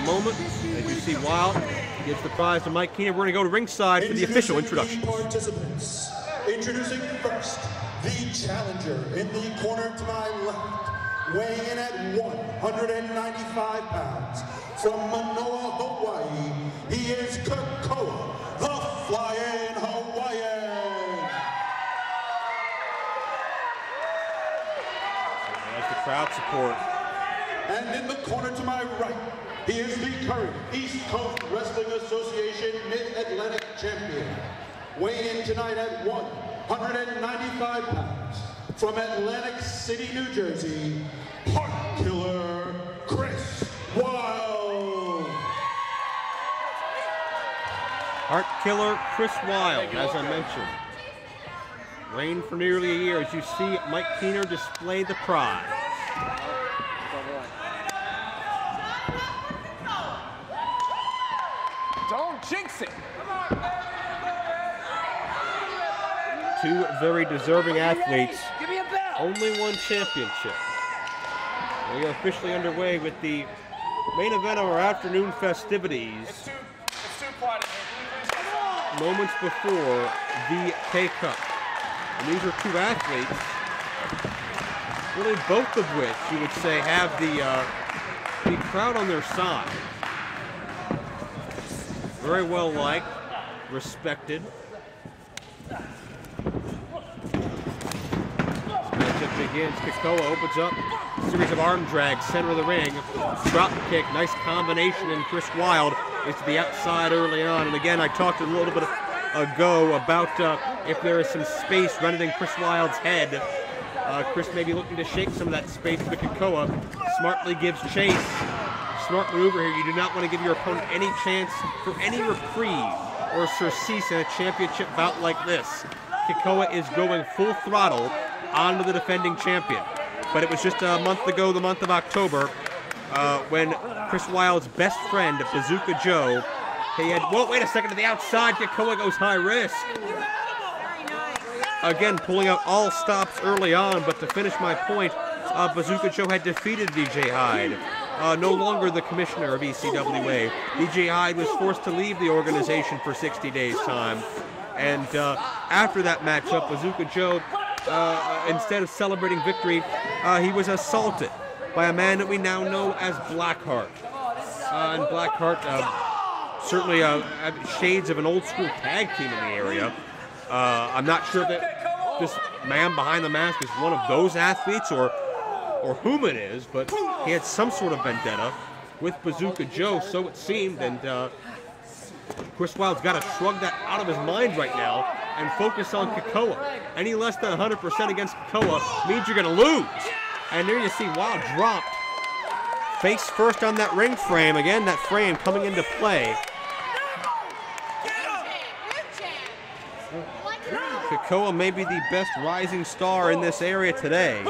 moment. As you see, Wylde gives the prize to Mike Keener. We're going to go to ringside for the official introduction. Participants. Introducing first, the challenger in the corner to my left, weighing in at 195 pounds. From Manoa, Hawaii, he is Kekoa, the Flying Hawaiian. There's the crowd support. And in the corner to my right, he is the current East Coast Wrestling Association Mid-Atlantic Champion, weighing in tonight at 195 pounds. From Atlantic City, New Jersey, Heartkiller, Chris Wylde. Heartkiller Chris Wylde, as I mentioned. Reigned for nearly a year. As you see, Mike Keener display the prize. Don't jinx it. Two very deserving athletes. Give me a bell. Only one championship. We are officially underway with the main event of our afternoon festivities. It's too quiet in here. Moments before the K-Cup. And these are two athletes, really both of which you would say have the crowd on their side. Very well liked, respected. Matchup begins. Kekoa opens up. Series of arm drags, center of the ring. Drop kick, nice combination, and Chris Wylde is to the outside early on. And again, I talked a little bit ago about if there is some space rendering Chris Wylde's head. Chris may be looking to shake some of that space, but Kekoa smartly gives chase. Smart maneuver here. You do not want to give your opponent any chance for any reprieve or surcease in a championship bout like this. Kekoa is going full throttle onto the defending champion. But it was just a month ago, the month of October, when Chris Wylde's best friend, Bazooka Joe, he had, whoa, wait a second, to the outside, Kekoa goes high risk. Again, pulling out all stops early on, but to finish my point, Bazooka Joe had defeated DJ Hyde. No longer the commissioner of ECWA. DJ Hyde was forced to leave the organization for 60 days' time. And after that matchup, Bazooka Joe, instead of celebrating victory, he was assaulted by a man that we now know as Blackheart. And Blackheart certainly shades of an old school tag team in the area. I'm not sure that this man behind the mask is one of those athletes or whom it is, but he had some sort of vendetta with Bazooka Joe, so it seemed, and Chris Wylde's got to shrug that out of his mind right now and focus on Kekoa. Any less than 100% against Kekoa means you're going to lose. And there you see Wylde dropped face first on that ring frame. Again, that frame coming into play. Kekoa may be the best rising star in this area today.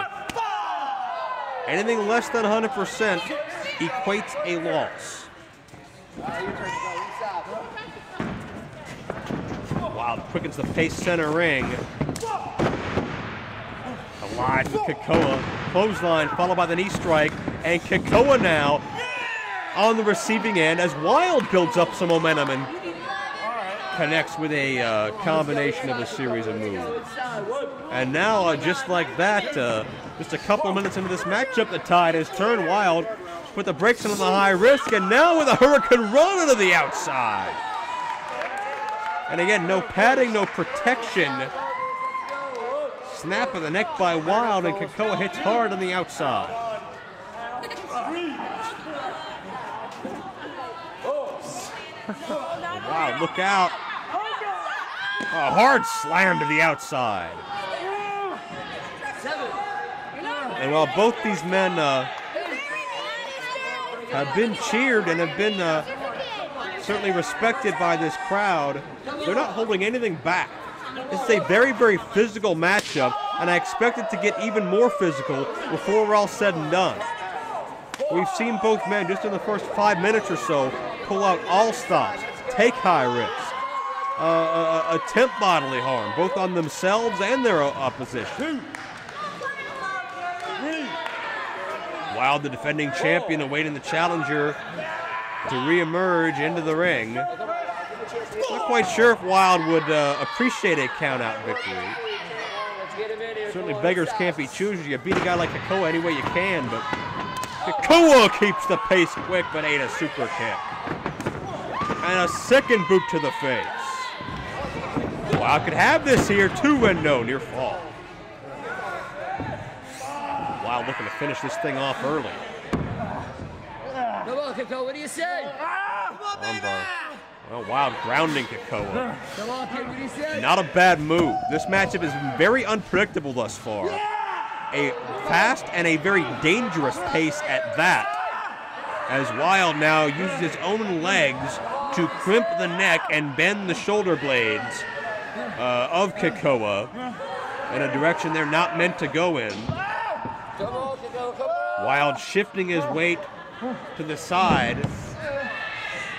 Anything less than 100% equates a loss. Wylde quickens the pace center ring. Alive with Kekoa. Clothesline followed by the knee strike. And Kekoa now on the receiving end as Wylde builds up some momentum and connects with a combination of a series of moves. And now, just like that, just a couple minutes into this matchup, the tide has turned. Wylde put the brakes on the high risk, and now with a hurricane run to the outside. And again, no padding, no protection. Snap of the neck by Wylde, and Kekoa hits hard on the outside. Wow, look out. A hard slam to the outside. And while both these men have been cheered and have been certainly respected by this crowd, they're not holding anything back. This is a very, very physical matchup, and I expect it to get even more physical before we're all said and done. We've seen both men just in the first 5 minutes or so pull out all stops, take high risks, attempt bodily harm, both on themselves and their opposition. Wylde, the defending champion, awaiting the challenger. to reemerge into the ring. Not quite sure if Wylde would appreciate a count-out victory. Certainly beggars can't be choosers. You beat a guy like Kekoa any way you can, but Kekoa keeps the pace quick, but ain't a super kick. And a second boot to the face. Wylde could have this here, 2-0, near fall. Wylde looking to finish this thing off early. Come on, Kekoa, what do you say? Come on, baby! Well, Wylde grounding Kekoa. Come on, kid, what do you say? Not a bad move. This matchup has been very unpredictable thus far. A fast and a very dangerous pace at that, as Wylde now uses his own legs to crimp the neck and bend the shoulder blades of Kekoa in a direction they're not meant to go in. Come on, Kekoa, come on! Wylde shifting his weight to the side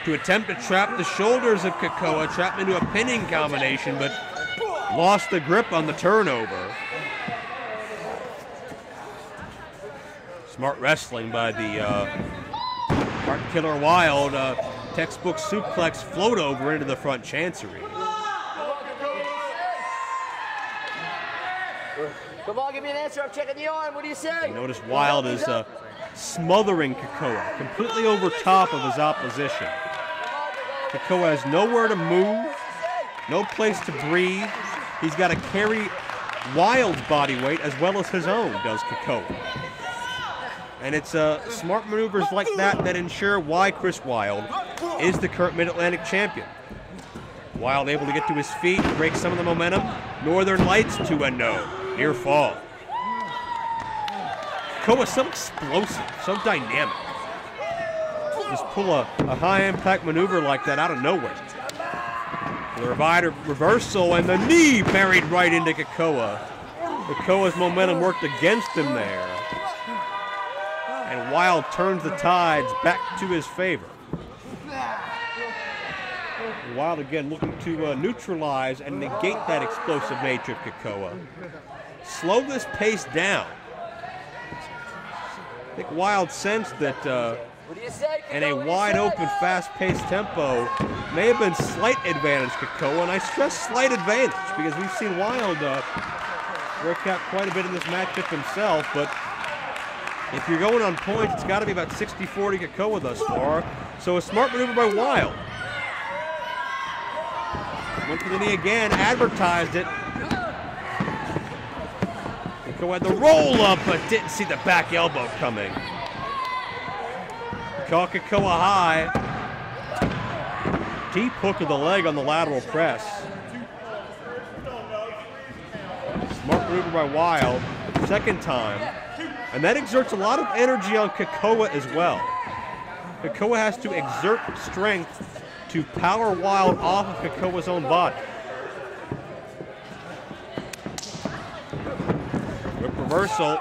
to attempt to trap the shoulders of Kekoa, trap him into a pinning combination, but lost the grip on the turnover. Smart wrestling by the Heartkiller Wylde. Textbook suplex float over into the front chancery. Come on, give me an answer. I'm checking the arm. What do you say? You notice Wylde is smothering Kekoa, completely over top of his opposition. Kekoa has nowhere to move, no place to breathe. He's got to carry Wylde's body weight as well as his own, does Kekoa. And it's smart maneuvers like that that ensure why Chris Wylde is the current Mid-Atlantic champion. Wylde able to get to his feet, break some of the momentum. Northern Lights 2-0, near fall. Kekoa so explosive, so dynamic. Just pull a high-impact maneuver like that out of nowhere. The reversal and the knee buried right into Kekoa. Kekoa's momentum worked against him there. And Wylde turns the tides back to his favor. Wylde again looking to neutralize and negate that explosive nature of Kekoa. Slow this pace down. I think Wylde sensed that in a wide-open, fast-paced tempo may have been slight advantage Kekoa, and I stress slight advantage because we've seen Wylde work out quite a bit in this matchup himself, but if you're going on points, it's got to be about 60-40 Kekoa thus far, so a smart maneuver by Wylde. Went for the knee again, advertised it. Kekoa had the roll-up, but didn't see the back elbow coming. Caught Kekoa high. Deep hook of the leg on the lateral press. Smart maneuver by Wylde, second time. And that exerts a lot of energy on Kekoa as well. Kekoa has to exert strength to power Wylde off of Kekoa's own body. Whip reversal.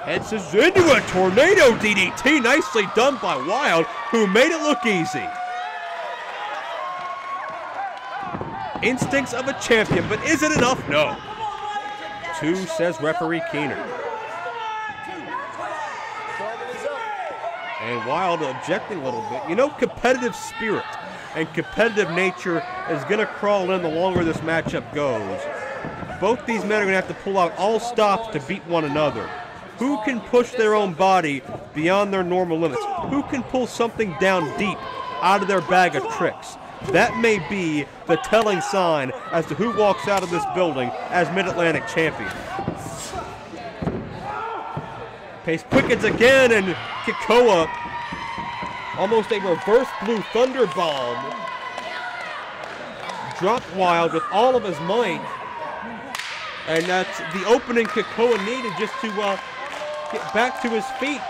Heads into a tornado DDT. Nicely done by Wylde, who made it look easy. Instincts of a champion, but is it enough? No. 2, says referee Keener. And Wylde objecting a little bit. You know, competitive spirit and competitive nature is going to crawl in the longer this matchup goes. Both these men are going to have to pull out all stops to beat one another. Who can push their own body beyond their normal limits? Who can pull something down deep out of their bag of tricks? That may be the telling sign as to who walks out of this building as Mid-Atlantic champion. Pace quickens again, and Kekoa, almost a reverse blue thunder bomb, dropped Wylde with all of his might. And that's the opening Kekoa needed just to get back to his feet.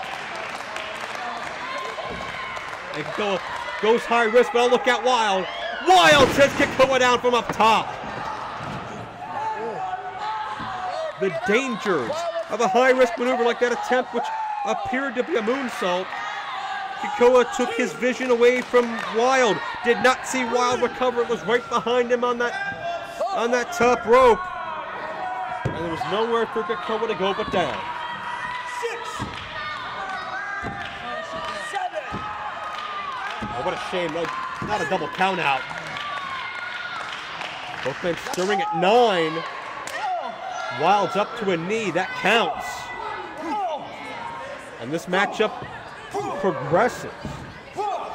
And Kekoa goes high risk, but look at Wylde. Wylde sends Kekoa down from up top. The dangers of a high-risk maneuver like that attempt, which appeared to be a moonsault. Kekoa took his vision away from Wylde. Did not see Wylde recover. It was right behind him on that top rope. And there was nowhere for Kekoa to go but down. 6, 7, Oh, what a shame. No, not a double count out. Both men stirring at 9. Wylde's up to a knee. That counts. And this matchup progresses.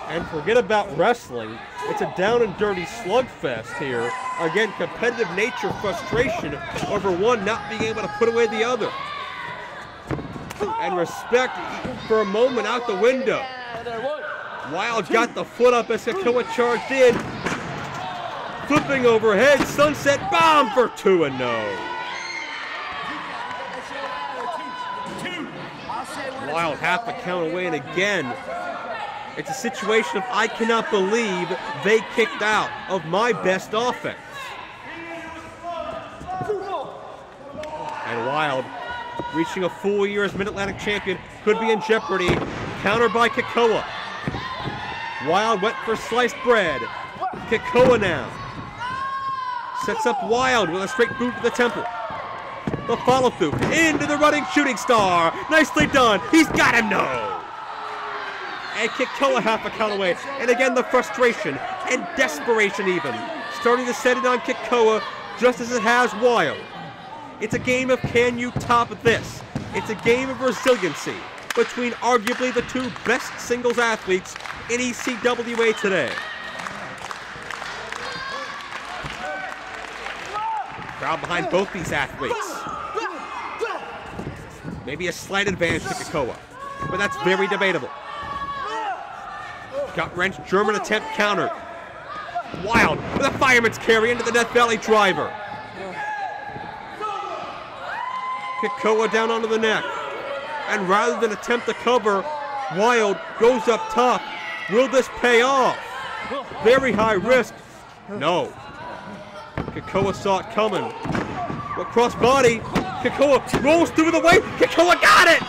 And forget about wrestling. It's a down and dirty slugfest here. Again, competitive nature, frustration over one not being able to put away the other. And respect for a moment out the window. Wylde got the foot up as Kekoa charged in. Flipping overhead, sunset bomb for 2-0. Wylde half a count away, and again, it's a situation of I cannot believe they kicked out of my best offense. And Wylde, reaching a full year as Mid-Atlantic champion, could be in jeopardy. Counter by Kekoa. Wylde went for sliced bread. Kekoa now sets up Wylde with a straight boot to the temple. The follow through into the running shooting star. Nicely done. He's got him, no. And Kekoa half a count away. And again, the frustration and desperation even starting to set in on Kekoa just as it has Wylde. It's a game of can you top this? It's a game of resiliency between arguably the two best singles athletes in ECWA today. Crowd behind both these athletes. Maybe a slight advantage to Kekoa, but that's very debatable. Gut wrench, German attempt countered. Wylde with a fireman's carry into the Death Valley driver. Kekoa down onto the neck. And rather than attempt to cover, Wylde goes up top. Will this pay off? Very high risk. No. Kekoa saw it coming. But cross body, Kekoa rolls through the way. Kekoa got it!